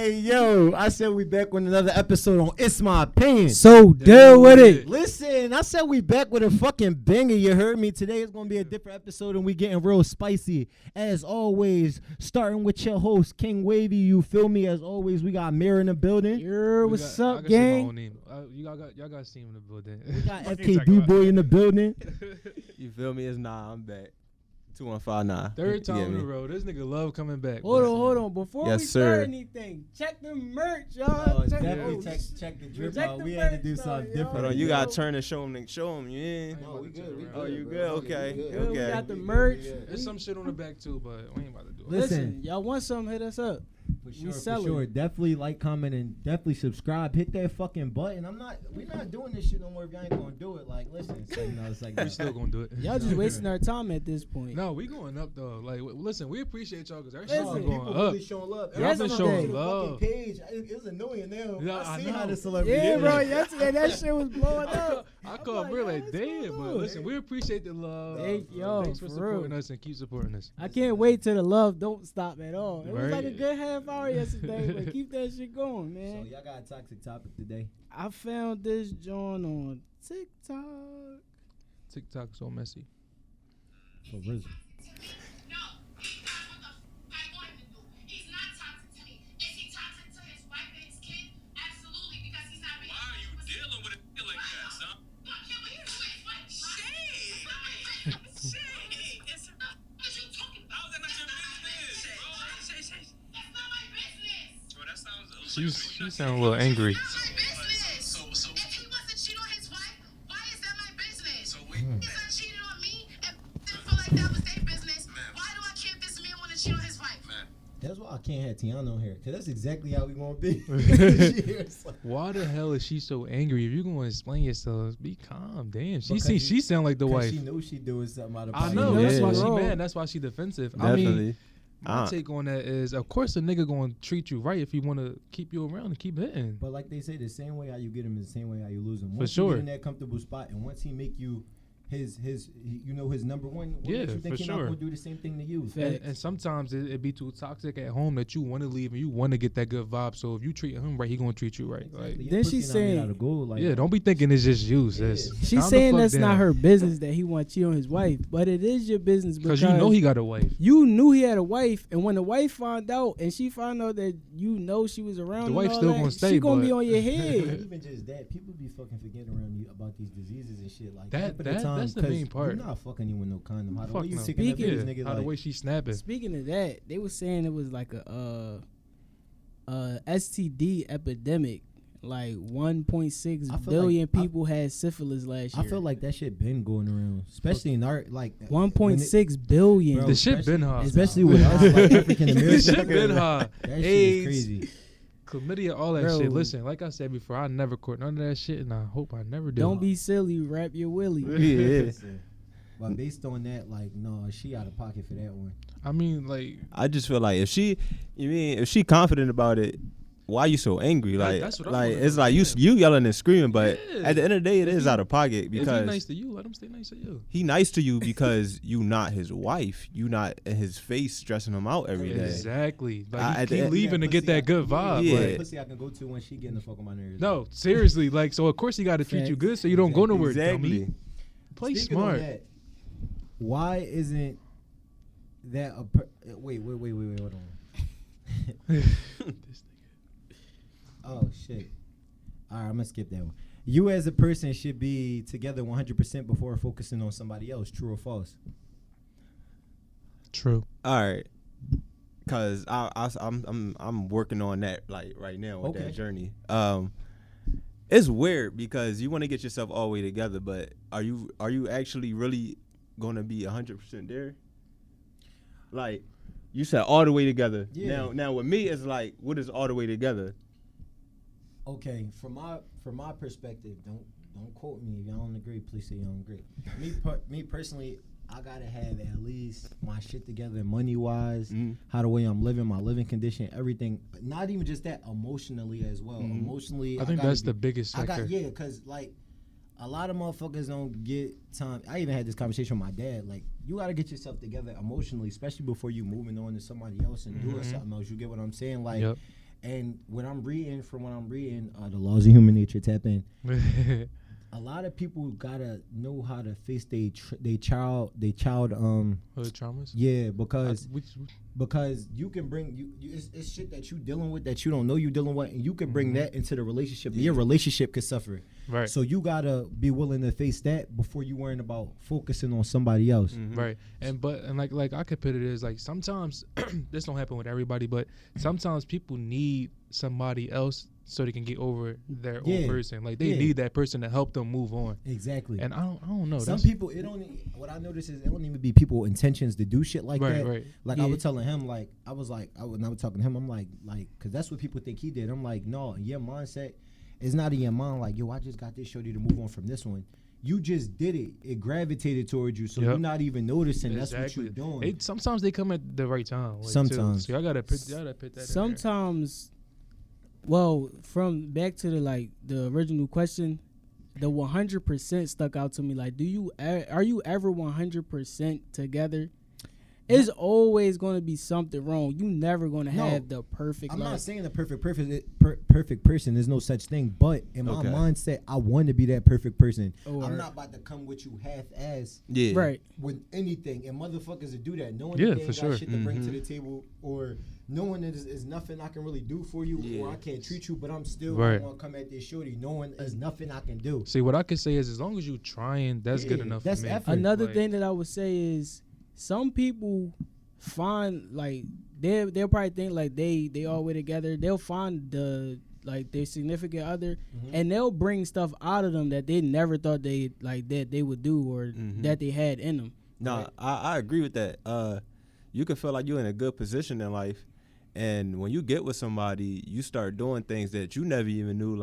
Hey, yo, I said we back with another episode on It's My Opinion. So deal with it. Listen, I said we back with a fucking banger. You heard me. Today is going to be a different episode and we getting real spicy. As always, starting with your host, King Wavy. You feel me? As always, we got Mirror in the building. What's up, gang? Y'all got to see him in the building. We got FK Boy in the building. You feel me? It's I'm back. 2159. Third time in a row. This nigga love coming back. Hold on. Before Yes, we sir. start anything, check the merch, y'all. Oh, definitely check the drip out. We had to do something different. Hold on, you gotta turn and show them. You in? No, we good. Oh, you good? Okay. We Okay. got the merch. There's some shit on the back too, but we ain't about to do it. Listen, y'all want something, hit us up. For We sure, sell for sure. it. Definitely like, comment, and definitely subscribe. Hit that fucking button. We're not doing this shit no more if y'all ain't gonna do it. Like, listen, it's like We still gonna do it. Y'all just wasting our time at this point. No, we going up though. Like, listen, we appreciate y'all because our Listen, shit been people going up. really showing love. Y'all been Yesterday. showing The love. fucking page, it was annoying now. Yeah, I I see how know. the celebrity. Yeah, is. bro. Yesterday that shit was blowing up. I called Bill like, what's damn, going but on? listen, we appreciate the love. Thank y'all, Thanks for for supporting real. us and keep supporting us. I can't wait till the love don't stop at all. It was Right. like a good half hour yesterday, but keep that shit going, So man. y'all got a toxic topic today. I found this joint on TikTok. TikTok so messy. For real. No, he's not what the I want him to do. He's not toxic to me. Is he toxic to his wife and his kid? Absolutely, because he's not being. Why are you dealing with a shit like that, son? No, yeah, but he's with his wife. Shade. Shade. It's What you talking about? how's that not your business, bro? That's not my business. Bro, that sounds. She sound a little angry. That's my business. So If he wants to cheat on his wife, why is that my business? so wait. His son cheated on me and didn't feel like that was their business. Man. Why do I care if this man want to cheat on his wife? Man, That's why I can't have Tiana on here, because that's exactly how we gonna be. Why the hell is she so angry? If you're gonna explain yourself, be calm. Damn, Because she sound like the wife. She knows she doing something out of I pocket. know. Yeah. That's why she Bro. mad. That's why she defensive. Definitely. I mean, my take on that is, of course, a nigga gonna treat you right if he wanna keep you around and keep hitting. But like they say, the same way how you get him is the same way how you lose him. For Once sure. you get in that comfortable spot, and once he make you his his number one, what Yeah, makes you think for he's sure. not gonna do the same thing to you? And sometimes it be too toxic at home that you want to leave and you want to get that good vibe. So if you treat him right, he gonna treat you right. Exactly. Like, Your Then pussy she not made saying- out of gold, like, yeah, don't be thinking it's just you, sis. Yeah. She's Calm the saying fuck that's not down. her business that he wants to cheat on his wife, but it is your business Because you know he got a wife. you knew he had a wife, and when the wife found out and she found out that you know she was around, The and wife all still that, gonna stay, She gonna be but- on your Not head. even just that, people be fucking forgetting around you about these diseases and shit like That- half of the that- time, that's the 'cause main part. You're not fucking you with no condom. How the Fuck way you no. sticking up Speaking- in this Yeah, nigga, how the like, way she snapping. Speaking of that, they were saying it was like a STD epidemic. Like 1.6 I feel billion like- people had syphilis last I year. feel like that shit been going around, especially in our like 1.6 billion. Bro, The shit been especially- hard. especially with us like African This Americans. shit been hard. That shit is AIDS, crazy. chlamydia, all that Bro. shit. Listen, like I said before, I never caught none of that shit, and I hope I never do. Don't be silly. Wrap your willy. Yeah. But based on that, like, no, she out of pocket for that one. I mean, like, I just feel like if she confident about it, why you so angry? Like, that's what I like wanna it's know, like yeah. you yelling and screaming, but Yeah. at the end of the day, it If is he- out of pocket if because he nice to you, let him stay nice to you. he nice to you because you not his wife. You not in his face stressing him out every day. Exactly. Like, at you the keep end- leaving to get that good vibe. Yeah. Like, Pussy I can go to when she getting the fuck on my nerves. no, seriously. Like, so of course he got to treat you Facts. good so you don't go nowhere. Exactly. Dummy. Play Speaking of smart. that, why isn't that a wait, hold on. Oh shit. All right, I'm gonna skip that one. You as a person should be together 100% before focusing on somebody else. True or false? True. All right, cause I'm working on that like right now with Okay. that journey. It's weird because you want to get yourself all the way together, but are you actually really gonna be 100% there? Like you said, all the way together. Yeah. Now with me, it's like, what is all the way together? Okay, from my perspective, don't quote me if y'all don't agree. Please say you don't agree. Me personally, I gotta have at least my shit together, money wise, how the way I'm living, my living condition, everything. Not even just that, emotionally as well. Emotionally, I think gotta that's the biggest sector. cause like a lot of motherfuckers don't get time. I even had this conversation with my dad. Like, you gotta get yourself together emotionally, especially before you moving on to somebody else and doing something else. You get what I'm saying? Like. Yep. And what I'm reading, the laws of human nature tap in. A lot of people gotta know how to face they child traumas. Yeah, because you can bring it's shit that you dealing with that you don't know you dealing with, and you can bring that into the relationship. Yeah. Your relationship could suffer. Right. So you gotta be willing to face that before you worrying about focusing on somebody else. Right. And like I could put it as like sometimes this don't happen with everybody, but sometimes people need somebody else so they can get over their old person. Like they need that person to help them move on. Exactly. And I don't know. Some people, what I notice is it don't even be people intentions to do shit like that. Right. Like I was telling him, like I was talking to him, I'm like, cause that's what people think he did. I'm like, no, your mindset is not in your mind. Like, yo, I just got this shorty to move on from this one. You just did it. It gravitated towards you, so you're not even noticing. Exactly. That's what you're doing. Sometimes they come at the right time. Like, sometimes. Too. So y'all gotta put that. Sometimes. Well, from back to the original question, the 100% stuck out to me. Like, are you ever 100% together? It's always going to be something wrong. You never going to have the perfect. I'm not saying the perfect person. There's no such thing. But in my mindset, I want to be that perfect person. I'm not about to come with you half-ass. Yeah. Right. With anything, and motherfuckers to do that, knowing yeah, they ain't for got shit to bring to the table, or knowing that there's nothing I can really do for you, or I can't treat you, but I'm still going to come at this shorty, knowing there's nothing I can do. See, what I can say is, as long as you trying, that's good enough that's for me. effort. Another thing that I would say is, some people find like they'll probably think like they all way together. They'll find their significant other, and they'll bring stuff out of them that they never thought they would do, or that they had in them. No, right? I agree with that. You can feel like you're in a good position in life, and when you get with somebody, you start doing things that you never even knew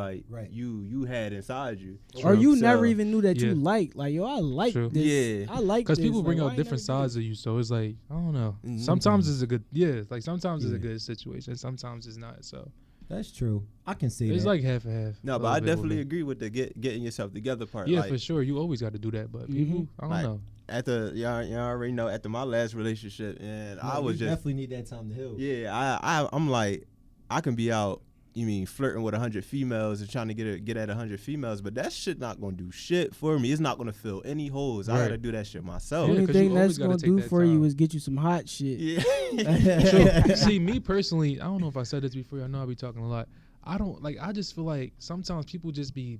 you had inside you. Or you never even knew that you liked. Like, yo, I like this. Yeah. I like this. Because people bring out different sides of you, so it's like, I don't know. Sometimes it's a good, sometimes it's a good situation. Sometimes it's not, so. That's true. I can see that. It's like half and half. No, but I definitely agree with the getting yourself together part. Yeah, for sure. You always got to do that, but people, I don't know. Y'all already know, after my last relationship, and I was just definitely need that time to heal. Yeah, I'm like, I can be out, flirting with 100 females and trying to get at 100 females, but that shit not gonna do shit for me. It's not gonna fill any holes. Right. I gotta do that shit myself. The only thing that's gonna do for you is get you some hot shit. Yeah. See, me personally, I don't know if I said this before. I know I be talking a lot. I just feel like sometimes people just be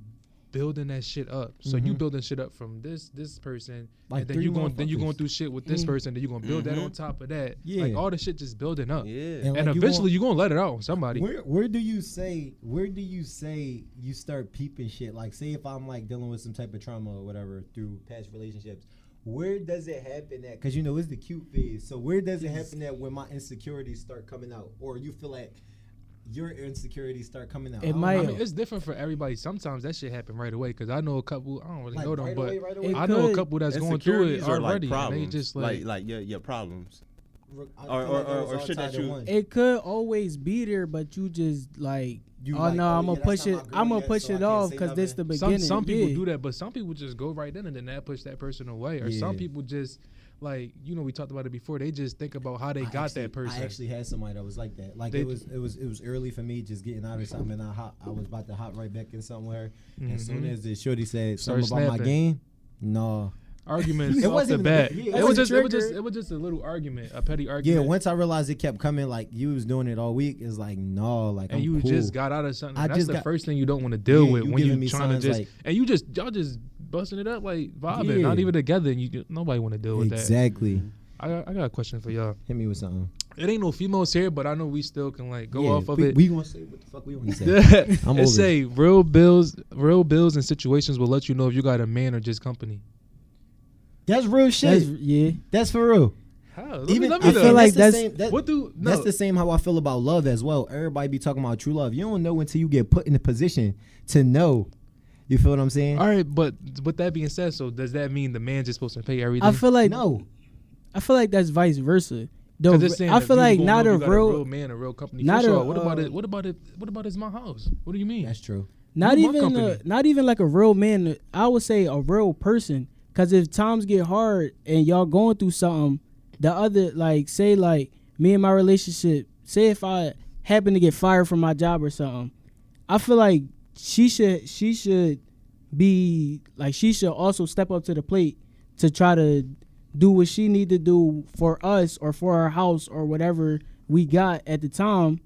building that shit up. So you building shit up from this person, like, and then you going through shit with this person, then you gonna build that on top of that. Yeah. Like all the shit just building up. Yeah. And eventually you gonna let it out on somebody. Where do you say you start peeping shit? Like, say if I'm like dealing with some type of trauma or whatever through past relationships, where does it happen at? Because it's the cute phase. So where does it happen at when my insecurities start coming out, or you feel like your insecurities start coming out? It's different for everybody. Sometimes that shit happen right away, because I know a couple, I don't really know them, but I know a couple that's going through it already. Like and they just like your problems. Or shit that you. It could always be there, but you just like, I'm gonna push it. I'm gonna push it off because this the beginning. Some people do that, but some people just go right in and then that push that person away. Or some people just like, we talked about it before. They just think about how they got that person. I actually had somebody that was like that. Like it was early for me, just getting out of something. And I was about to hop right back in somewhere. And as soon as the shorty said something about my game, no. Arguments off the bat. It was just a little argument, a petty argument. Yeah, once I realized it kept coming, like you was doing it all week, it's like, no, like, and I'm you cool. just got out of something. That's the first thing you don't want to deal with when you trying to just, and y'all just busting it up, like vibing, not even together, and nobody want to deal with that. Exactly. I got a question for y'all. Hit me with something. It ain't no females here, but I know we still can like go off of it. We gonna say what the fuck we want to say. It say real bills and situations will let you know if you got a man or just company. That's real shit. That's for real. How? Let me I feel like that's the same how I feel about love as well. Everybody be talking about true love. You don't know until you get put in the position to know. You feel what I'm saying? All right, but with that being said, so does that mean the man's just supposed to pay everything? I feel like no. I feel like that's vice versa. I feel like not a real man, a real company. What about his my house? What do you mean? That's true. Not even like a real man. I would say a real person. Cause if times get hard and y'all going through something, the other, like, say like me and my relationship, say if I happen to get fired from my job or something, I feel like she should be like, she should also step up to the plate to try to do what she need to do for us or for our house or whatever we got at the time.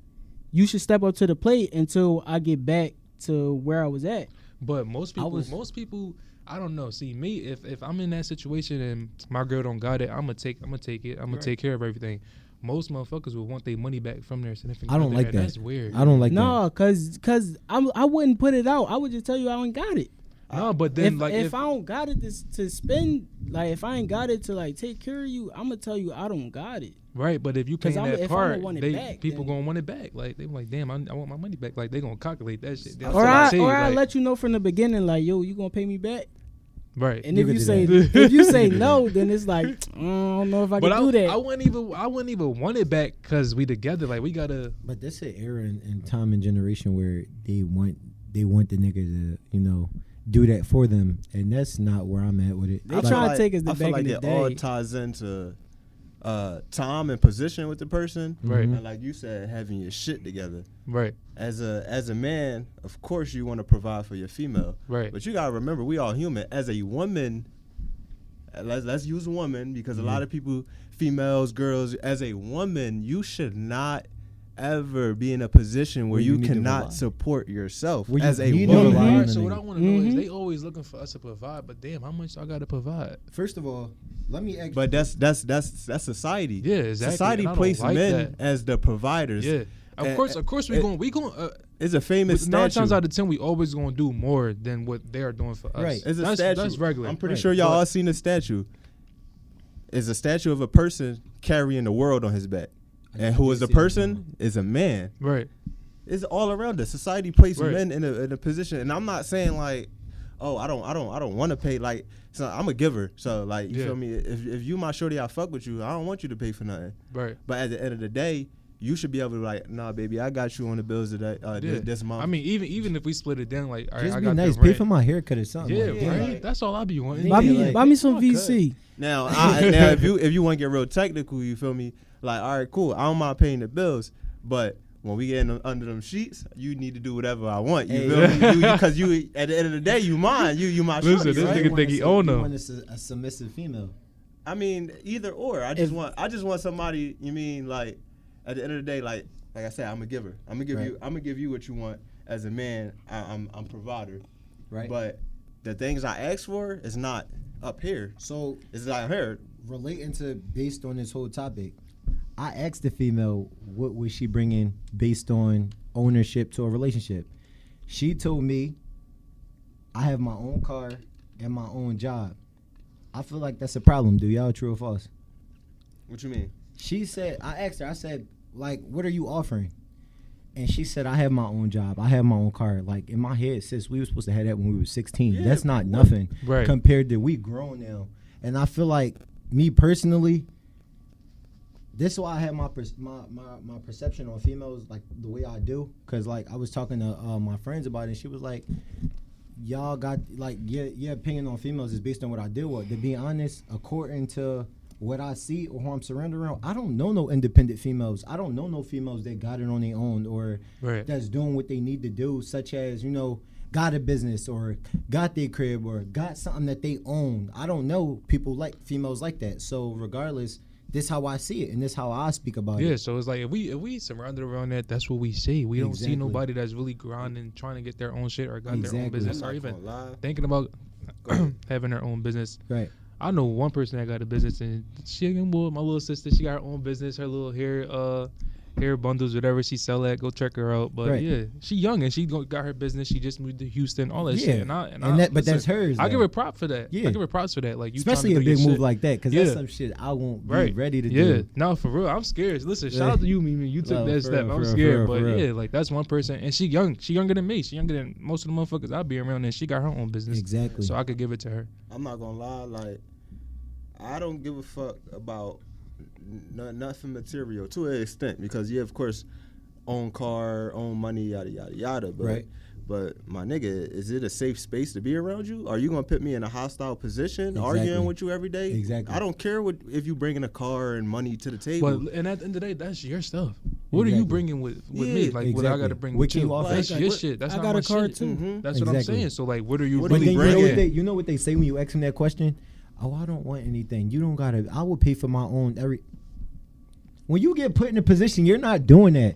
You should step up to the plate until I get back to where I was at. But most people, I don't know. See, me, if I'm in that situation and my girl don't got it, I'm gonna take it. I'm gonna take care of everything. Most motherfuckers will want their money back from their significant other. I don't like that. That's weird. I don't like that. No, cause I wouldn't put it out. I would just tell you I ain't got it. No, but then if I don't got it to spend, like if I ain't got it to like take care of you, I'm gonna tell you I don't got it. Right, but if you pay that if I part, don't want it back, people then- gonna want it back. Like they be like, damn, I want my money back. Like they gonna calculate that shit. That's Or what I say, I like- let you know from the beginning, like, yo, you gonna pay me back? right. And You if could you do say that. if you say no, then it's like I don't know if I But can do that. I wouldn't even want it back because we together. Like we gotta. But that's an era in time and generation where they want the nigga to, you know, do that for them, and that's not where I'm at with it. They Like, try to take us to I feel back like in the it all day. ties into time and position with the person, Right. and like you said, having your shit together. Right. As a man, of course you want to provide for your female, Right. but you gotta remember we all human. As a woman, let's use woman because a lot of people, females, girls, as a woman, you should not ever be in a position where Where you you need to cannot provide. support yourself Where you as a need to woman. provide. Alright, so what I want to know is Mhm. they always looking for us to provide, but damn, how much I gotta provide? First of all, let me ask. But that's society. Yeah, exactly. Society And I don't places like men that. as the providers. Yeah, of course we going. It's a famous Nine statue. times out of 10, we always gonna do more than what they are doing for us. Right. It's a that's, statue. That's regular. I'm pretty Right. sure y'all But- all seen the statue. It's a statue of a person carrying the world on his back. And who is the person? Is a man. Right. It's all around us. Society places Right. men in a position, and I'm not saying like, oh, I don't want to pay. Like, so I'm a giver. So like, you Yeah. feel me? If you my shorty, I fuck with you. I don't want you to pay for nothing. Right. But at the end of the day, you should be able to like, nah, baby, I got you on the bills today. Yeah. This month. I mean, even if we split it down, like, all right, just I be got nice, the pay rent. for my haircut or something. Yeah, like that. right. like- That's all I be wanting. Buy me, like- buy me some Okay. VC. Now, now if you want to get real technical, you feel me? Like, all right, cool. I don't mind paying the bills, but when we get under them sheets, you need to do whatever I want. You Hey. feel me? Because you at the end of the day, you mine. You my Listen, shorty, this right? nigga think he own You them. want a submissive female. I mean, either or. I just want somebody. You mean like at the end of the day, like I said, I'm a giver. I'm gonna give Right. you. I'm gonna give you what you want as a man. I'm provider. Right. But the things I ask for is not up here. So It's not here. relating to based on this whole topic, I asked the female what was she bringing based on ownership to a relationship. She told me I have my own car and my own job. I feel like that's a problem. Do y'all true or false? What you mean? She said, I asked her, I said, like, what are you offering? And she said, I have my own job. I have my own car. Like, in my head, sis, we were supposed to have that when we were 16. Yeah, That's not nothing Right. compared to we grown now. And I feel like, me personally, this is why I have my perception on females, like, the way I do. Because, like, I was talking to my friends about it, and she was like, y'all got, like, your opinion on females is based on what I deal with. To be honest, according to what I see or who I'm surrounded around, I don't know no independent females. I don't know no females that got it on their own or Right. that's doing what they need to do, such as, you know, got a business or got their crib or got something that they own. I don't know people like females like that. So regardless, this how I see it and this how I speak about Yeah, it. so it's like if we surrounded around that, that's what we see. We don't see Exactly. nobody that's really grinding, trying to get their own shit or got their own Exactly. business I'm or not even gonna lie. thinking about Go ahead. having their own business. Right. I know one person that got a business, and she, well, my little sister, she got her own business, her little hair bundles, whatever she sell at. Go check her out. But Right. yeah, she young and she got her business. She just moved to Houston, all that Yeah. shit. But that's hers, I give though. her props for that. Yeah. I give her props for that. Like you, Especially a trying to do big your move shit. like that, because Yeah. that's some shit I won't be Right. ready to Yeah, do. no, for real. I'm scared. Listen, shout Yeah. out to you, Mimi. You took No, that for step. real, I'm for real, scared, for real, but for real. yeah, like that's one person, and she young. She younger than me. She younger than most of the motherfuckers I be around, and she got her own business. Exactly. So I could give it to her. I'm not gonna lie, like I don't give a fuck about nothing material to an extent because yeah, of course, own car, own money, yada yada yada. But Right. but my nigga, is it a safe space to be around you? Are you gonna put me in a hostile position, Exactly. arguing with you every day? Exactly. I don't care if you bringing a car and money to the table. But and at the end of the day, that's your stuff. What are you Exactly. bringing with me? Like what I got to bring What with can you? you offer? That's Like, your what- shit. That's I not got my a car shit. too. That's what I'm Exactly. saying. So like, what are you What do But we then bringing? you know what they say when you ask them that question? Oh, I don't want anything. You don't gotta. I will pay for my own every. When you get put in a position, you're not doing that.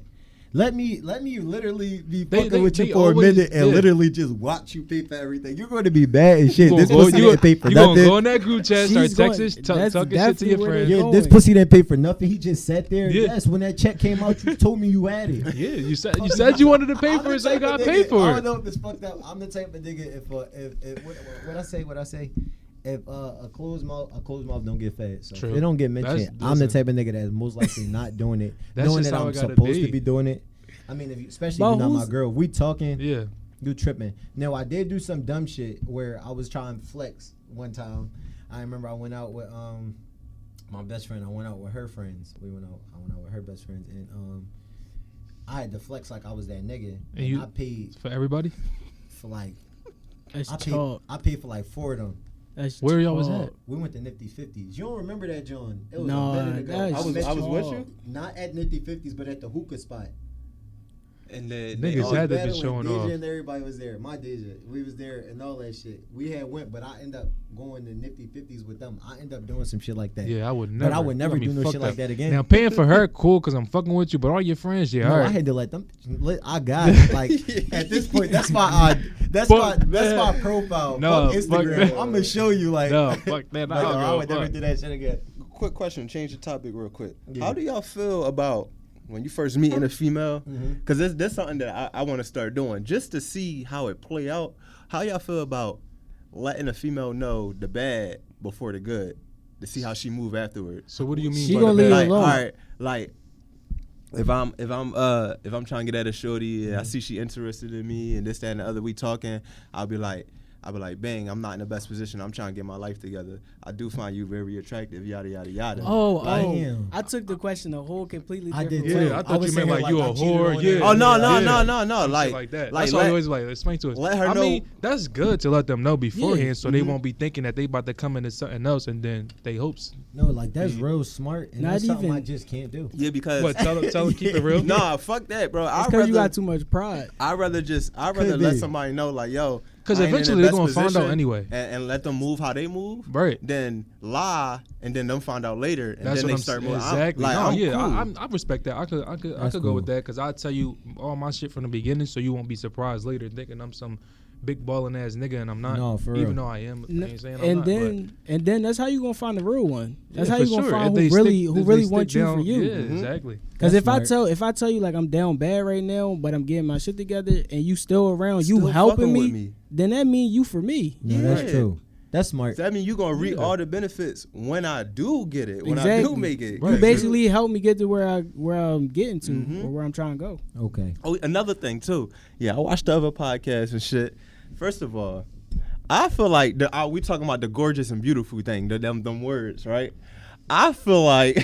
Let me literally be fucking with you they for always- a minute and yeah. literally just watch you pay for everything. You're going to be bad as shit. You This gonna go- pussy you didn't pay for you gonna nothing. go in that group chat, start She's going- texting, that's talking shit to your definitely where friends. they Yeah, going. this pussy didn't pay for nothing. He just sat there. Yeah. Yes, when that check came out, you told me you had it. Yeah, you said you wanted to pay I'm for the it, so you type of gotta pay nigga- for I it. don't know if it's fucked up. I'm the type of nigga if what I say. If a closed mouth don't get fed, so True. it don't get mentioned. That's- I'm the listen. type of nigga that's most likely not doing it, That's knowing just that how I'm it gotta supposed be. to be doing it. I mean, especially But if you're not my who's- girl, we talking, Yeah. you tripping. Now I did do some dumb shit where I was trying to flex one time. I remember I went out with my best friend. I went out with her friends. I went out with her best friends, and I had to flex like I was that nigga. And you- I paid For everybody. for like That's I chalk. paid for like 4 of them. That's Where y'all was chalk. at? We went to Nifty 50s. You don't remember that, John? It was No, a minute ago. that's I was with chalk. you. Not at Nifty 50s, but at the hookah spot. And then Niggas had to be showing Deja off. and everybody was there. My Deja, we was there and all that shit. We had went, but I ended up going to Nifty 50s with them. I ended up doing some shit like that. Yeah, I would never. But I would never You got me do no fucked shit like up. that again. Now paying for her, cool, because I'm fucking with you. But all your friends, yeah, No, all I right. had to let them. I got it. Like at this point, that's my that's Fuck my that. profile. No, Fuck fuck Instagram. that. I'm gonna show you like. No, fuck that. Like, I don't I give would a never fuck. do that shit again. quick question, change the topic real quick. Yeah. How do y'all feel about when you first meeting a female? Mhm. Because that's something that I want to start doing just to see how it play out. How y'all feel about letting a female know the bad before the good to see how she move afterwards? So what do you mean? She by gonna the leave bad? it Like, all alone. right, like if I'm trying to get at a shorty and I see she interested in me and this, that, and the other, we talking, I'll be like, bang, I'm not in the best position. I'm trying to get my life together. I do find you very attractive, yada, yada, yada. Damn. I took the question a whole completely I different did way. too. Yeah, I I thought was you meant saying like you like a I cheated whore. on Yeah. her. Oh, no, yeah. no. Some Like, shit like that. like, That's why I always like explain to us. let her I know- mean, that's good to let them know beforehand, Yeah. so they won't be thinking that they about to come into something else, and then they hopes. No, like that's real smart, and Not that's something even- I just can't do. Yeah, because What? Tell them keep it real. nah, fuck that, bro. It's I'd because you rather got too much pride. I'd rather Could let be. somebody know, like, yo, 'Cause I ain't in eventually the they best gonna find out position, anyway. and let them move how they move, Right. then lie, and then them find out later, and That's then what they start moving. exactly. Like, no, I'm yeah, cool. I respect that. I could That's go with cool. that because I tell you all my shit from the beginning, so you won't be surprised later thinking I'm some big balling ass nigga, and I'm not. No, for even real. though I am. I ain't saying I'm And not, then that's how you gonna find the real one. That's Yeah, how you for gonna sure. find If who they really stick- who if really they wants stick you down- for you. Yeah, Mhm. exactly. Because That's if I tell you like I'm down bad right now, but I'm getting my shit together, and you still around, Still you helping fucking with me, me. then that mean you for me. No, that's Yeah. true. That's smart. So that mean you gonna reap Yeah. all the benefits when I do get it, when I Exactly. do make it. Right. You basically help me get to where I'm getting to Mhm. or where I'm trying to go. Okay. Oh, another thing too. Yeah, I watched the other podcasts and shit. First of all, I feel like we talking about the gorgeous and beautiful thing, them words, right? I feel like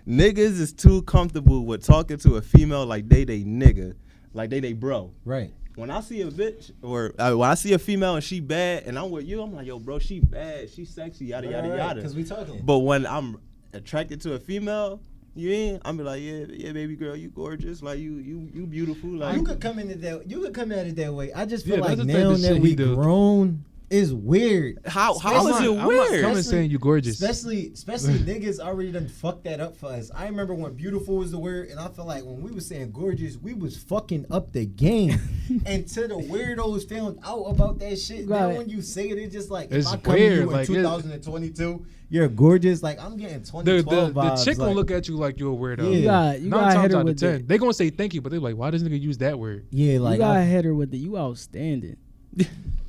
niggas is too comfortable with talking to a female like they nigga, like they bro. Right. When I see a bitch or when I see a female and she bad and I'm with you, I'm like, yo, bro, she bad, she sexy, yada yada yada. Because we talking. But when I'm attracted to a female, I'm be like, yeah, baby girl, you gorgeous, like you beautiful, like You could come in that. You could come at it that way. I just feel Yeah, like that's the type now of that shit we he do. grown is weird. how Especially- is it I'm not weird? coming saying you gorgeous. Especially niggas already done fucked that up for us. I remember when beautiful was the word, and I feel like when we was saying gorgeous, we was fucking up the game. Until the weirdos found out about that shit. Right. Then when you say it, it's just like It's if I come weird, to you in like, 2022, you're gorgeous. Like I'm getting the 2012 vibes. chick gonna like, look at you like you're a weirdo. Yeah. You 9 gotta hit times her out of with 10, it. they gonna say thank you, but they're like, why does nigga use that word? Yeah, like you gotta I, hit her with the you outstanding.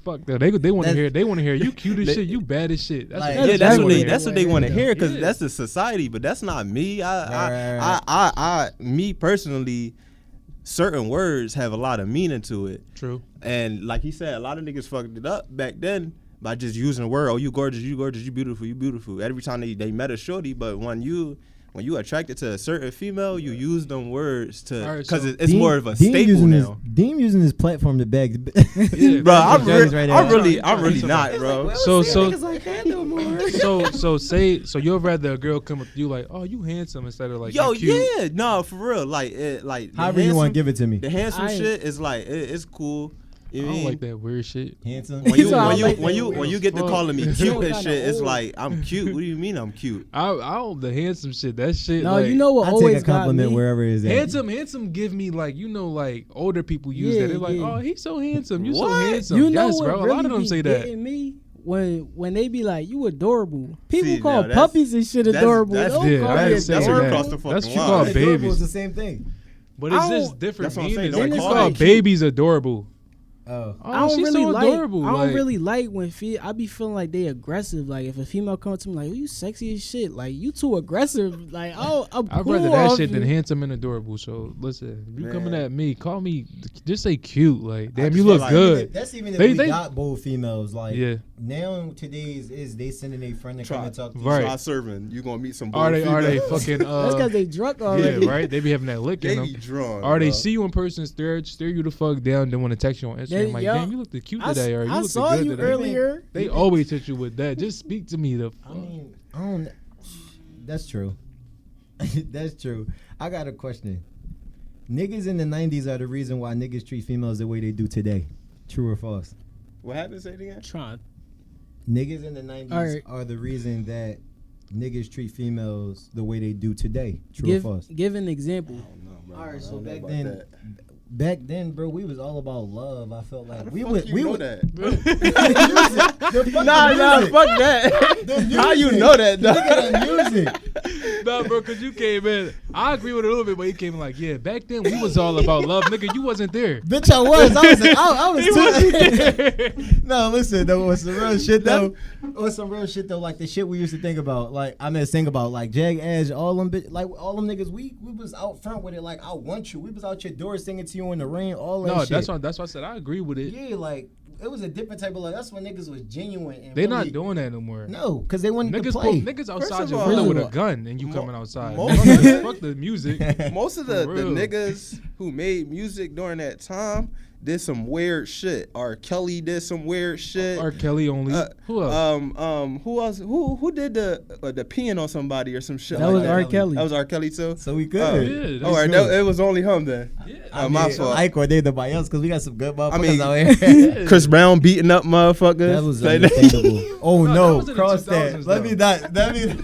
Fuck that. They want to That's- hear you cute as shit, you bad as shit. That's Like, what Yeah, that's That's what they weird. that's what they want to hear because Yeah. that's the society, but that's not me. Right. I me personally, certain words have a lot of meaning to it, True. and like he said, a lot of niggas fucked it up back then by just using the word, oh, you gorgeous, you beautiful, you beautiful. Every time they met a shorty, but when when you attracted to a certain female, you use them words to Alright, because so it's more of a staple using now. Deem using his platform to bag. Yeah, Bro, I'm right really not, bro. So you'd rather a girl come with you like, oh, you handsome instead of like, Yo, you cute. yeah, no, for real. Like, the However you want to handsome- give it to me. The handsome I- shit is like it's cool. You I don't mean? like that weird shit. Handsome. When you So I like when you get to fuck. calling me So cute and kinda shit, it's old. like I'm cute. What do you mean I'm cute? I don't the handsome shit. That shit. No, like, you know what I always take a compliment got me? wherever it is at. handsome give me like like older people use Yeah, that. They're like, yeah. oh, he's so handsome. You so What? handsome. You know yes, what bro. really A lot of them be say that. getting me when they be like, you adorable. People See, call now puppies and shit adorable. that's- Don't yeah, call I me didn't say That's that. what adorable. across the fucking That's what you line. call Adorable babies. is the same thing. But I it's don't- just different That's what I'm saying. meanings. Don't Like, call call it cute. babies adorable. Oh. Oh, I don't she's really so like. adorable. I don't like, really like when I be feeling like they aggressive. Like if a female comes to me like, "Oh, you sexy as shit," like you too aggressive. Like oh, I'm I'd cool rather that off shit you. than handsome and adorable. So listen, if you coming Man. at me, call me. Just say cute. Like damn, just you feel look like- good. That's even if They- we they- got both females. Like Yeah. now today's is they sending a friend to come Try, and talk to Right. try serving. You gonna meet some. Are they females. fucking? That's because they drunk already. Yeah, right. They be having that lick in They them. be drunk. Or they bro. see you in person, stare you the fuck down, then want to text you on Instagram like, yo, damn, you look cute I, today, or you I look saw good you today. earlier. They always hit you with that. Just speak to me. I mean, I don't. That's true. That's true. I got a question. Niggas in the 90s are the reason why niggas treat females the way they do today. True or false? What happened? Say it again. Trying. Niggas in the 90s Alright. are the reason that niggas treat females the way they do today. True or false? Give an example. I don't know, bro. All right, I so don't know back about then, that. back then, bro, we was all about love. I felt How like the we fuck would, you we know would. that? Nah, fuck that. The How you music. know that? Look dog? at that music. Nah, bro, because you came in. I agree with it a little bit, but he came in like, yeah, back then we was all about love. Nigga, you wasn't there. Bitch, I was. I was too. No, listen, though, what's some real shit though? What's some real shit though? Like the shit we used to think about. Like I mean, think about like Jag Edge, all them, like all them niggas. We was out front with it. Like I want you. We was out your door singing to you in the rain. All that No, shit. that's why I said I agree with it. Yeah, like it was a different type of love. That's when niggas was genuine. And They really, not doing that no more. No, because they wanted to play. Niggas First outside of your all- window First with of a all- gun and you coming outside. most- Fuck the music. Most of the For real. niggas who made music during that time did some weird shit. R. Kelly did some weird shit. R. Kelly only. Who else? Who else? Who did the peeing on somebody or some shit? That like was that? R. Kelly. That was R. Kelly too. So we Oh, could. Yeah, all right, true. it was only him then. My fault. Ike or they the by us because we got some good motherfuckers I mean, out here. Chris Brown beating up motherfuckers. That was Like understandable. Oh No, that no, was in the cross 2000s that. Let me though. not. Let me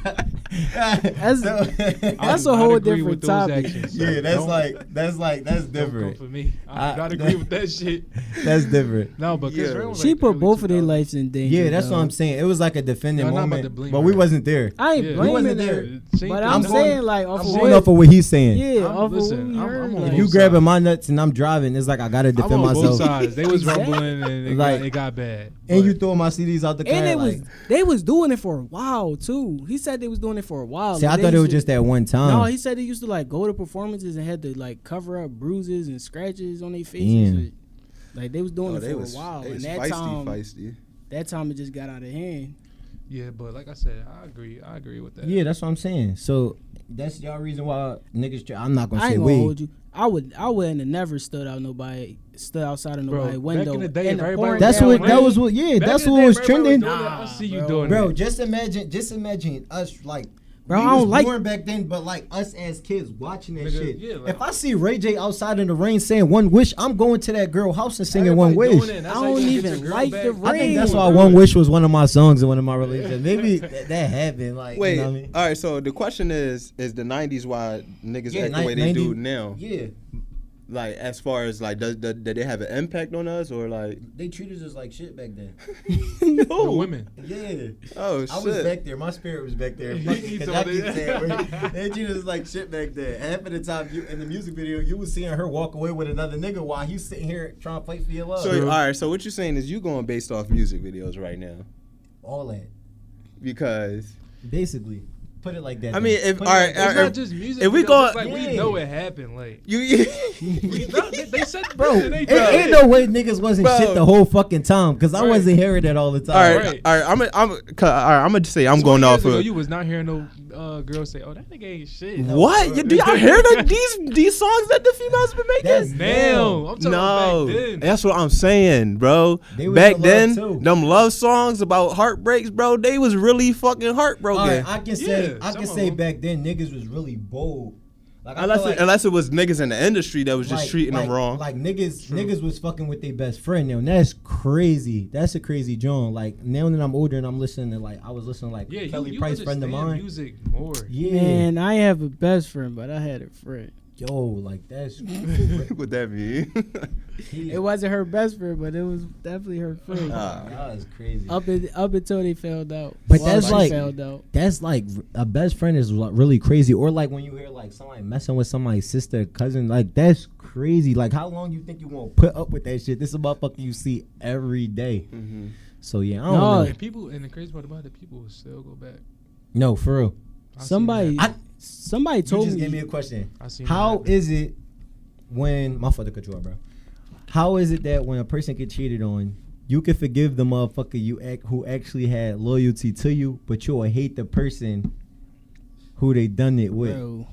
not. That's a whole agree with different those topic. actions, Yeah, sir. that's Don't- like that's don't come different. for me. I I- not agree with that shit. That's different. No, but Chris Yeah. Brown was She like put early both of their 2000s. lives in danger. Yeah, that's though. what I'm saying. It was like a defending No, I'm not about to moment, blame but we her. wasn't there. I ain't Yeah. We blaming wasn't her, there. She but ain't I'm done saying that. like off I'm of going what, off of what he's saying. yeah, I'm- off listen, of what we I'm heard. on like, If both you sides. grabbing my nuts and I'm driving, it's like I gotta I'm defend on both myself. sides. They was Exactly. rumbling and Like- it got bad. And But- you throw my CDs out the car. and it was like, they was doing it for a while too. He said they was doing it for a while. see, I Like, they thought it used was to- just that one time. No, he said they used to like go to performances and had to like cover up bruises and scratches on their faces. Damn. and- Like they was doing Oh, it they for was, a while, they and was that feisty. time it just got out of hand. Yeah, but like I said, I agree with that. Yeah, that's what I'm saying. So that's y'all reason why niggas. I'm not gonna I say ain't gonna we. hold you. I wouldn't have never stood outside outside of Bro, nobody's back window. in the day, if everybody pouring That's down what. rain. That was what. Yeah, Back that's in the what day, was everybody trending. doing that. I Nah, see you bro. doing Bro, it. just imagine us like. Bro, we I don't was like- born back then, but like us as kids watching that Nigga, shit. yeah, like- If I see Ray J outside in the rain saying "One Wish," I'm going to that girl house and singing "One Everybody Wish." doing it, and that's I how you don't gonna get even your girl like back. the I think that's rain. why "One Wish" was one of my songs in one of my relationships. Maybe that happened. Like, Wait, you know what I mean? all right. So the question is the '90s why niggas Yeah, act the way they 90 do now? Yeah, Like as far as like, did they have an impact on us or like? they treated us like shit back then. The No. women. Yeah. Oh I was shit. back there. My spirit was back there. He Cause I told keep it. saying, they treated us like shit back there. Half of the time, you in the music video, you was seeing her walk away with another nigga while he's sitting here trying to fight for your love. So all right. So what you're saying is you going based off music videos right now All that, because basically. Put it like that. I mean, if Put it all right, like that. It's not just music. if we because go- it's like Yeah. we know it happened. Like you, we know, they said, Bro, they ain't no way niggas wasn't Bro. shit the whole fucking time because I Right. wasn't hearing that all the time. all right, Right. all right. I'm gonna just say I'm 20 going years off ago, of you was not hearing no girl say, "Oh, that nigga ain't shit." what? Do y'all hear these songs that the females been That's making? Now, I'm talking No, about back then. that's what I'm saying, bro. They was Back in love, then, too. them love songs about heartbreaks, bro, they was really fucking heartbroken. All right, I can say Yeah, some of say them. back then niggas was really bold. Like I feel like, Unless it was niggas in the industry that was just treating them wrong. Like niggas was fucking with their best friend now. And that's crazy. That's a crazy joint. Like now that I'm older and I'm listening to like I was listening to like Yeah, Kelly you Price friend of understand mine. music more. Yeah. Man, I have a best friend, but I had a friend. Yo, like that's What that mean? It wasn't her best friend, but it was definitely her friend. that was crazy. Up until they found out. But Well, that's she like- found out. That's like a best friend is like really crazy. Or like when you hear like somebody messing with somebody's sister, cousin, like that's crazy. Like how long you think you gonna put up with that shit? This is a motherfucker you see every day. Mhm. So yeah, I don't No. know. And people, and the crazy part about it, people will still go back. No, for real. I seen Somebody, that. somebody You told just me. gave me a question. I seen How that. is it when my father cut you off, bro? How is it that when a person get cheated on, you can forgive the motherfucker who actually had loyalty to you, but you'll hate the person who they done it with? Bro,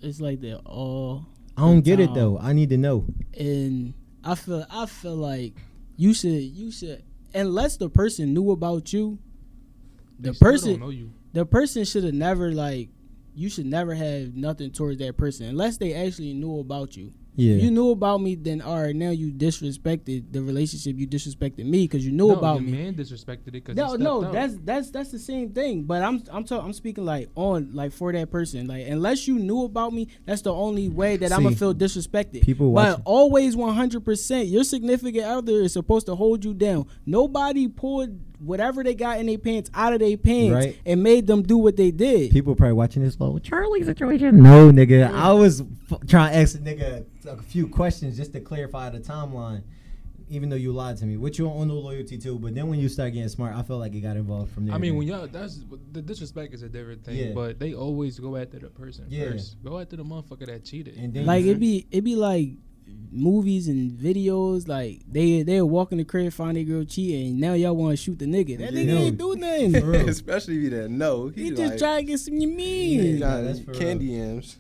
it's like they're all. I don't get it time. though. I need to know. And I feel like you should unless the person knew about you, They the still person don't know you. the person should have never you should never have nothing towards that person unless they actually knew about you. Yeah. You knew about me, then all right, now you disrespected the relationship. You disrespected me because you knew about the me. man disrespected it because No, that's the same thing. But I'm speaking like for that person. Like unless you knew about me, that's the only way that I'm gonna See, feel disrespected. people but watching- always 100%, your significant other is supposed to hold you down. Nobody pulled whatever they got in their pants out of their pants Right. and made them do what they did. People probably watching this. Well, Charlie situation. No, nigga. I was trying to ask a nigga a few questions just to clarify the timeline. Even though you lied to me, which you don't owe no loyalty to, but then when you start getting smart, I felt like it got involved from there. I mean, when y'all, that's the disrespect is a different thing, Yeah. but they always go after the person Yeah. first. Go after the motherfucker that cheated. and then Like it be like movies and videos, like they'll walk in the crib, find a girl cheating, and now y'all want to shoot the nigga. That Yeah. nigga ain't do nothing. For real. Especially if you didn't know. He just trying to get some you mean. Yeah. that's for candy yams.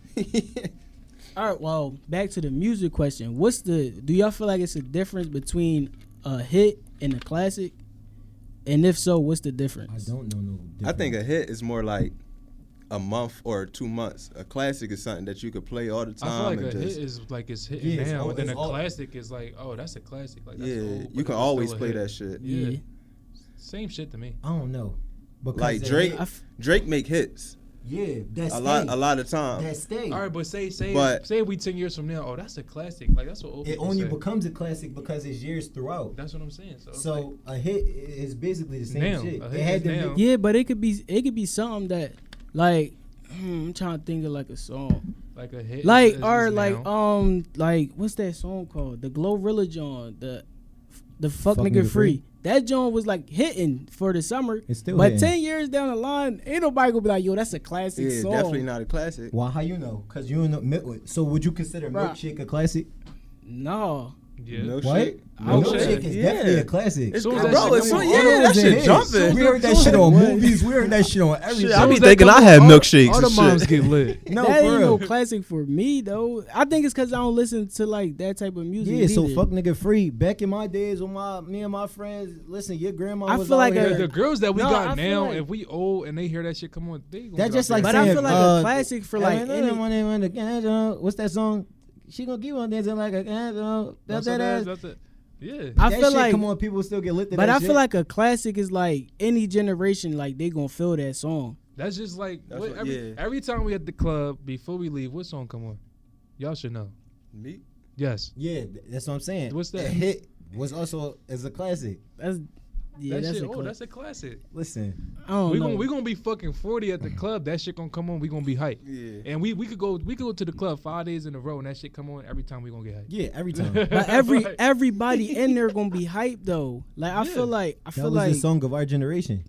All right, well, back to the music question. Do y'all feel like it's a difference between a hit and a classic? And if so, what's the I difference? don't know no. I think a hit is more like a month or 2 months. A classic is something that you could play all the I time. feel like and a just, hit is like it's hitting Yeah, it's now, all- and then it's a all- classic is like, oh, that's a classic. Like that's yeah, old, but you can it's always still a play hit. that shit. Yeah. Yeah. Same shit to me. I don't know. Because Like the Drake, hit- I f- Drake make hits yeah, that's a lot of time. That stay. All right, but say we 10 years from now, oh, that's a classic. Like that's what old It people only say. becomes a classic because it's years throughout. That's what I'm saying. So, it's So a hit is basically the same Now, shit. a It hit had is to now. be- Yeah, but it could be something that like I'm trying to think of like a song. like a hit, Like is or now. like what's that song called? The Glorilla John, the fuck Fuck nigga Nigga free. Free. That John was like hitting for the summer. It's still but hitting. 10 years down the line, ain't nobody gonna be like, yo, that's a classic Yeah, song. definitely not a classic. Why? How you know? Cause you don't know. So would you consider Bruh. Milkshake a classic? No. yeah. Milkshake? Milkshake. Milkshake is definitely a classic. It's, Soon as bro, that it's shit so, come yeah, on, that It's a shit hit. jumping. We heard that shit on movies. We heard that shit on everything. Shit, I be Soon as that thinking come I on, have all- milkshakes All the and moms shit. get lit. No, that for ain't no real. classic for me though. I think it's because I don't listen to like that type of music. Yeah, so either. fuck nigga free. Back in my days when me and my friends, listen, your grandma I was feel out like here. The girls that we No, I got feel now, like- if we old and they hear that shit come on, they gonna That's get just out like there. But I saying, feel like a classic for like any. what's that song? She gonna keep on dancing like a candle. That's that ass. That's it. Yeah. I That feel shit, like, come on, people still get lit to but that I shit. feel like a classic is like any generation, like they gonna feel that song. That's just like That's what, what- every, yeah. every time we at the club before we leave, what song come on? Y'all should know. Me? Yes. yeah, that's what I'm saying. What's that? The hit was also as a classic. That's yeah, that that's shit, a oh, classic. that's a classic. Listen, I don't know. We gonna be fucking 40 at the club. That shit gonna come on. We gonna be hyped. Yeah. And we could go to the club 5 days in a row, and that shit come on every time. We gonna get hyped. yeah, every time. But Right. everybody in there gonna be hyped though. Like I Yeah. feel like That was the song of our generation.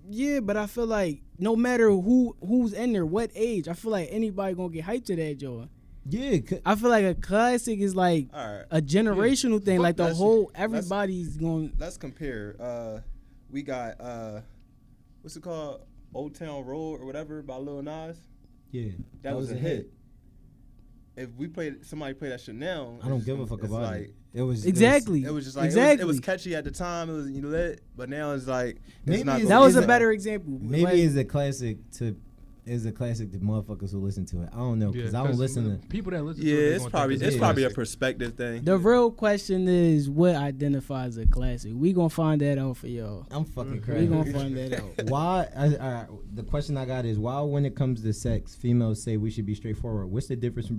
Yeah, but I feel like no matter who's in there, what age, I feel like anybody gonna get hyped to that joint. Yeah, I feel like a classic is like All right. a generational thing. Like the Let's- whole let's- everybody's going. Let's compare. We got what's it called? Old Town Road or whatever by Lil Nas. yeah, That was a hit. If somebody play that shit now, I don't give a fuck it's about like, it. It was Exactly. It was just like exactly. it was catchy at the time. It was lit, but now it's like Maybe it's not. it's- That was a Is it- better example. Maybe Like, it's a classic to motherfuckers who listen to it. I don't know because I don't listen to. people that listen. Yeah, to it, they it's gonna probably think it's a probably a classic. perspective thing. the real question is what identifies a classic. We gonna find that out for y'all. I'm fucking We crazy. gonna find that out. Why? The question I got is why, when it comes to sex, females say we should be straightforward. What's the difference?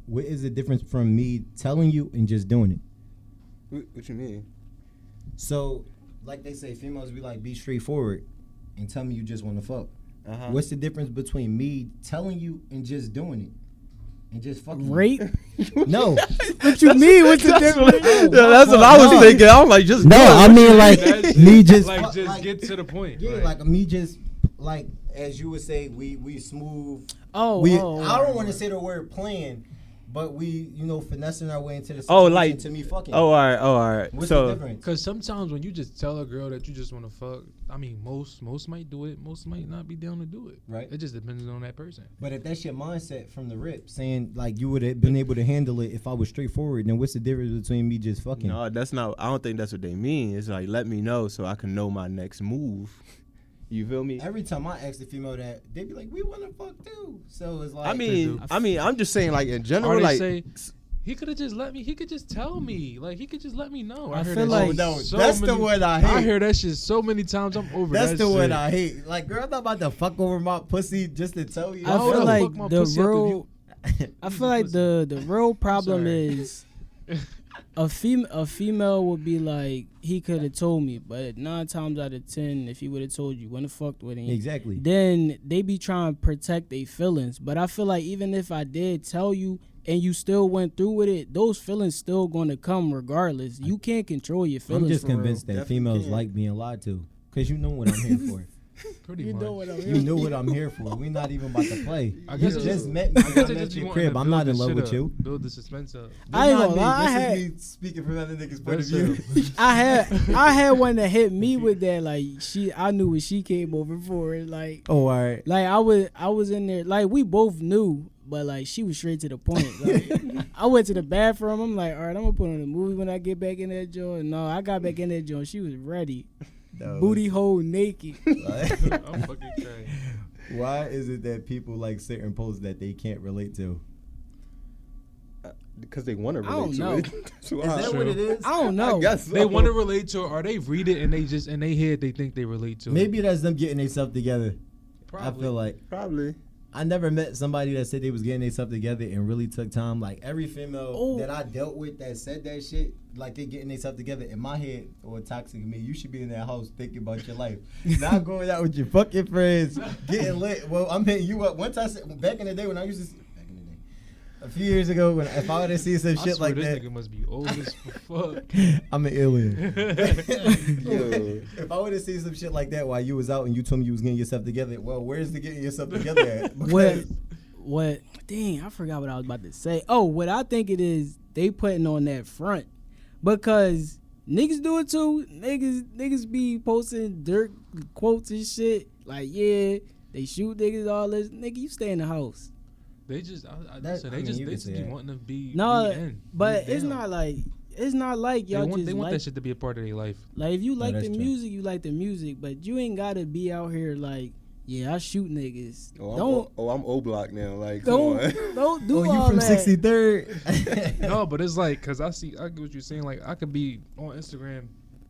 What is the difference from me telling you and just doing it? What you mean? So, like they say, females be like, be straightforward and tell me you just want to fuck. Uh-huh. What's the difference between me telling you and just doing it? And just fucking Rape? No. What you mean? What's the difference? That's what I was thinking. I'm like, just No, do it. I mean like That's me just like fuck, just like, get to the point. yeah, like me just like as you would say, we smooth. Oh, We oh, I don't want to say the word playing, but we finessing our way into the Oh, situation like- to me fucking. Oh, all right. What's So the difference? Because sometimes when you just tell a girl that you just want to fuck, I mean, most might do it, most might not be down to do it. Right. It just depends on that person. But if that's your mindset from the rip, saying like you would have been able to handle it if I was straightforward, then what's the difference between me just fucking? no, that's not. I don't think that's what they mean. It's like let me know so I can know my next move. You feel me? Every time I ask the female that, they be like, "We want to fuck too." So it's like, I mean, I'm just saying like in general, Or they like say, he could have just let me. He could just tell me. Like he could just let me know. I hear feel that like- shit no, so that's the many- word I hate. I hear that shit so many times. I'm over that's that the word shit. I hate. Like, girl, I'm not about to fuck over my pussy just to tell you. I Why would feel I like fuck my the pussy up if real. you- I feel like the real problem Sorry. is a female would be like, he could have told me, but 9 times out of 10, if he would have told you, wouldn't have fucked with him. Exactly. Then they be trying to protect their feelings. But I feel like even if I did tell you and you still went through with it, those feelings still gonna come regardless. You can't control your feelings. I'm just for real. convinced that Definitely females can. like being lied to, cause you know what I'm here for. Pretty You much. know what I'm You know what I'm here for. We not even about to play. I You guess just it's- met me. I guess I'm they at just be your wanting crib. to I'm not build in the love shit with up, you. Build the suspense up. I ain't Not gonna me. lie, This I is had- me speaking from other niggas' point of That's view. I had one that hit me with that. Like I knew what she came over for. Like Oh, all right. I was in there. Like we both knew, but like she was straight to the point. Like, I went to the bathroom. I'm like, all right, I'm gonna put on a movie when I get back in that joint. No, I got back in that joint. She was ready, No. booty hole naked. I'm fucking crazy. Why is it that people like certain poses that they can't relate to? because they want to I don't relate to know. it. That's why. Is that what it is? I don't know. I guess so. They want to relate to it, or they read it and they just in their head they think they relate to it. Maybe that's them getting themselves together. Probably. I feel like Probably. I never met somebody that said they was getting themselves together and really took time. Like every female Oh. that I dealt with that said that shit, like they getting themselves together. In my head, or toxic me, you should be in that house thinking about your life, not going out with your fucking friends, getting lit. Well, I'm hitting you up. Once I said back in the day when I used to. A few years ago, when if I would have seen some I shit swear like this that, nigga must be old as fuck. I'm an alien. Yo. If I would have seen some shit like that while you was out and you told me you was getting yourself together, well, where's the getting yourself together at? What? Dang, I forgot what I was about to say. Oh, what I think it is, they putting on that front because niggas do it too. Niggas be posting dirt quotes and shit. Like, yeah, they shoot niggas all this. Nigga, you stay in the house. They just, That- I mean, you they can just say be that. wanting to be. No, be in, but be it's down. not like They y'all want, just they want like, that shit to be a part of their life. like if you like that's the true. music, you like the music, but you ain't gotta be out here like, yeah, I shoot niggas. I'm O Block now. Like, come Don't on. don't do Oh, you all from that. 63rd? No, but it's like, cause I get what you're saying. Like, I could be on Instagram,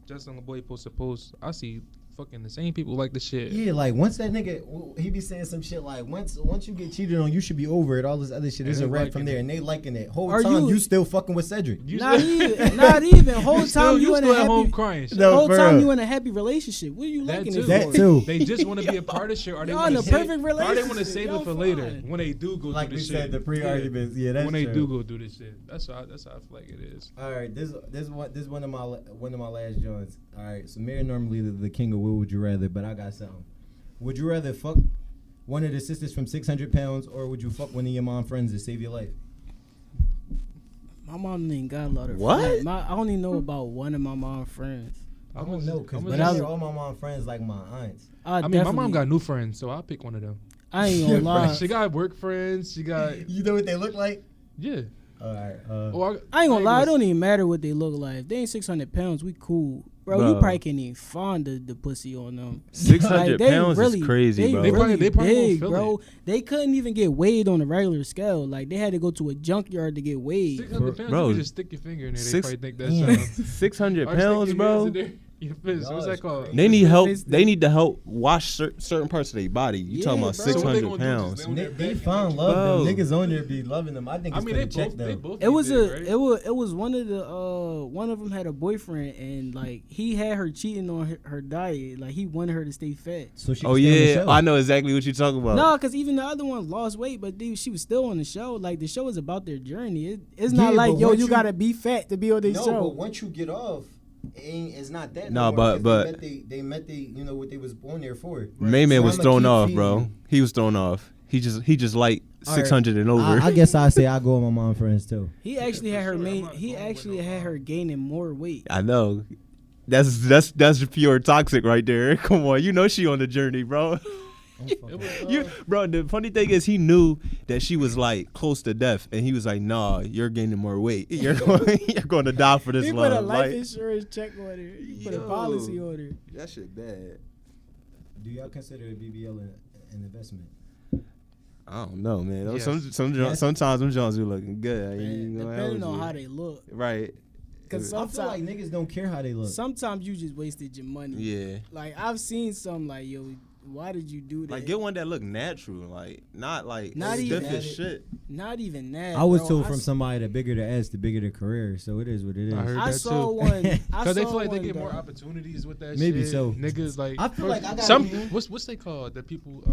just on the boy post a post. I see fucking the same people like the shit. Yeah, like once that nigga, he be saying some shit like once you get cheated on, you should be over it. All this other shit is And a they wrap liking from there, it. and they liking it. Whole Are time you- you still fucking with Cedric. You Not still- even, not even. Whole still, time you in a at home happy, crying. Shit. No, whole for time real. you in a happy relationship. What are you That liking too. it That for? too. They just want to be a part of shit, or they Y'all want in to a perfect or they want to relationship. save Y'all it for later fine. when they do go Like do we this said, shit. the pre-arguments. Yeah, that's when they true. do go do this shit. That's how I feel like it is. All right, this one of my last joints. All right, so Mary normally the king of what would you rather, but I got something. Would you rather fuck one of the sisters from 600 pounds, or would you fuck one of your mom friends to save your life? My mom ain't got a lot of What? friends. I only know about one of my mom friends. I don't know, because But I- all my mom friends like my aunts. I mean, my mom got new friends, so I'll pick one of them. I ain't gonna lie. She got work friends. She got You know what they look like? yeah. All right. I ain't gonna lie. It don't even matter what they look like. If they ain't 600 pounds, we cool. Bro, you probably can't even find the pussy on them. 600 they pounds really, is crazy, they bro. Really They probably won't big, feel bro. They couldn't even get weighed on a regular scale. Like they had to go to a junkyard to get weighed. 600 pounds, Bro. you can just stick your finger in there. They Six- probably think that's Damn. 600 or stick pounds, your bro. hands in there. Your fist. What's that called? They need help. Fist. They need to help wash certain parts of their body. You talking about Yeah, bro. So what they 600 gonna do, pounds? just lay on their They back find and- love. Bro. Them niggas on there be loving them. I think I it's mean, for they the check both. though. They both. It was big, right? it was one of the one of them had a boyfriend and like he had her cheating on her diet. Like he wanted her to stay fat. So she Oh can stay on the yeah, show. I know exactly what you're talking about. No, because even the other one lost weight, but she was still on the show. Like the show is about their journey. It's Yeah, not like but yo, once you you- gotta be fat to be on this No, show. but once you get off, it's not that. No, more, but- because they met you know what they was born there for. Main man So was I'ma thrown keep off, feeding bro. you. He was thrown off. He just like All right. 600 and over. I guess I say I go with my mom friends too. He actually had her sure, I'm main. not He going with actually no had mom. her gaining more weight. I know. That's pure toxic right there. Come on, you know she on the journey, bro. Bro, the funny thing is he knew that she was like close to death, and he was like, "Nah, you're gaining more weight. You're going to die for this He love." put a life Like, insurance check on her. He put a Yo. policy on her. that shit bad. Do y'all consider a BBL an investment? I don't know, man. Yes. Yes. Sometimes them Jones be looking good. I ain't Man, gonna depending hold on you. how they look. Right. Because I feel like niggas don't care how they look. sometimes you just wasted your money. Yeah. Like I've seen some like yo, why did you do that? Like get one that look natural, like not like Not stiff even- as shit. Not even that. I was bro. told from somebody the bigger the ass, the bigger the career. So it is what it is. I heard I that saw too. one. Because they feel like they one get more that- opportunities with that Maybe shit. so. Niggas like I feel like I gotta some be- what's they called? The people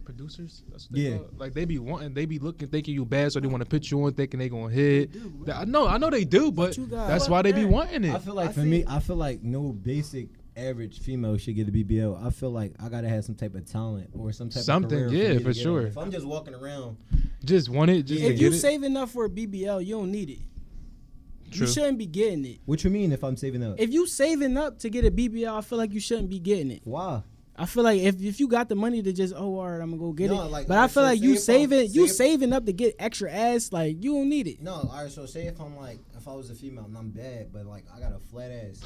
producers? That's what they Yeah. call it. Like they be looking thinking you bad, so they want to put you on thinking they gonna hit. I know they do, but you got- that's why they be wanting I it. feel like for me, I feel like no basic average female should get a BBL. I feel like I gotta have some type of talent or some type Something, of yeah, career for me to get sure. on. If I'm just walking around, Just want it, just to If you get it. save enough for a BBL, you don't need it. True. You shouldn't be getting it. what you mean if I'm saving up? If you saving up to get a BBL, I feel like you shouldn't be getting it. Why? I feel like if you got the money to just all right, I'm gonna go get No, it. like, But I alright, feel so like say you if I'm- saving say if- saving up to get extra ass. Like you don't need it. No, all right. So say if I'm like, if I was a female and I'm bad, but like I got a flat ass,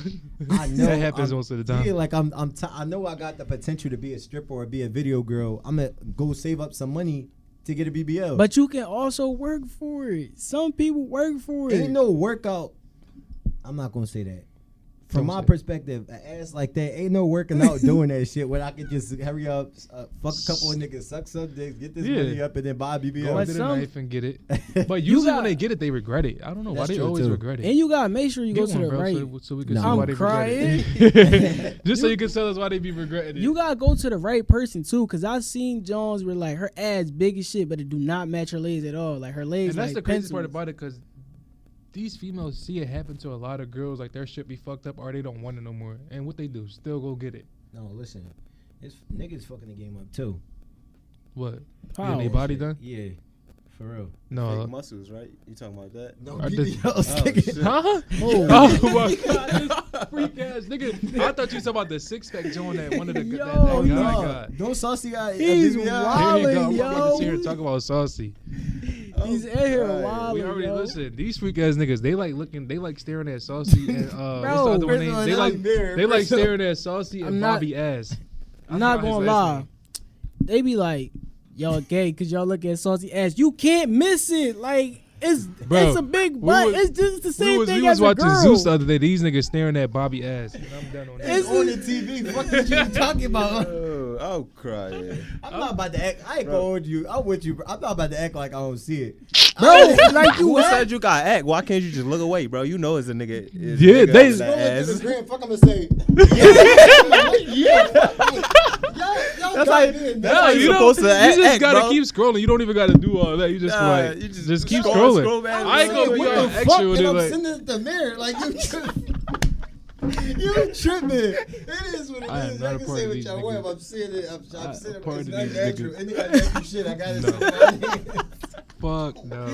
I know That happens I'm- most of the time. Yeah, like I know I got the potential to be a stripper or be a video girl. I'm gonna go save up some money to get a BBL. But you can also work for it. Some people work for it. ain't no workout. I'm not gonna say that. From Don't my say it. perspective, an ass like that ain't no working out doing that shit. When I could just hurry up, fuck a couple of niggas, suck some dicks, get this Yeah. money up, and then buy a Go BBL. But under the some- knife and get it. But usually got- when they get it, they regret it. I don't know why That's they true, always too. regret it. And you gotta make sure you Get go to one, the bro, right. so we can No. see I'm why they crying. regret it. Just so you can tell us why they be regretting it. You gotta go to the right person too, cause I've seen Jones where like her ass big as shit, but it do not match her legs at all. Like her legs, And that's like the crazy pencils. part about it, because these females see it happen to a lot of girls. Like their shit be fucked up, or they don't want it no more. And what they do, still go get it. No, listen, it's niggas fucking the game up too. What? How? Getting their body done? Yeah, for real. No. Fake muscles, right? You talking about that? No I did- BBLs. Huh? Oh my god, this freak ass nigga! I thought you were talking about the six pack joint that one of the Yo, that guy no. got. Don't Saucy got He's a BBL. Here you wild. go. I'm about to sit here Yo. and talk about Saucy. He's in here Right. wild. We already listen. These freak ass niggas, they like staring at Saucy and what's the other one name? They like staring at Saucy and I'm not- Bobby ass. I'm not gonna lie. They be like, y'all gay because y'all look at Saucy ass. You can't miss it. Like it's a big butt. It's just the same thing we was as a watching girl. Zeus the other day. These niggas staring at Bobby ass. And I'm done on that. It's on the TV. Fuck what you talking about? Oh, I'll cry. Yeah. I'm not about to act. I ain't gonna hold you. I'm with you, bro. I'm not about to act like I don't see it. Bro, like you Who what? said you got act? Why can't you just look away, bro? You know it's a nigga. It's Yeah, a nigga they- under that ass. Fuck, I'm gonna say. That's like that's how you you supposed to you act, just gotta bro. keep scrolling. You don't even gotta do all that. You just Nah, like you just keep scroll, scrolling. scroll back, I ain't gonna scroll be back. all extra with it. I'm Like sitting at the mirror like you. You tripping? It is what it I am is. not I a can part say of what these y'all want. niggas. I'm saying it. I'm saying it. part It's of not these natural. niggas. Any unnatural shit, I gotta No. say. Fuck no.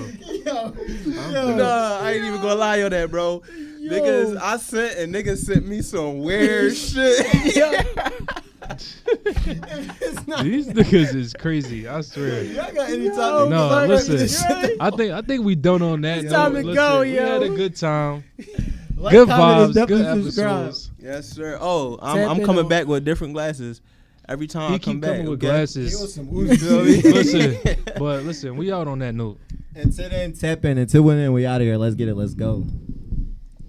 Yo, Nah, I ain't even gonna lie on that, bro. Niggas, I sent and niggas sent me some weird shit. These niggas is crazy. I swear. Y'all got any time? Yo, No, fuck listen. this shit. I think we done on that. It's time note. to Listen, go, we yo. had a good time. Like, Good comment, vibes. and Good definitely subscribe. episodes. Yes, sir. Oh, Tap I'm in coming on- back with different glasses every time I He come keep back. coming with okay? It glasses. was some You feel me? Listen, but listen, we out on that note. Until then, tap in. Until then, we out of here. Let's get it. Let's go.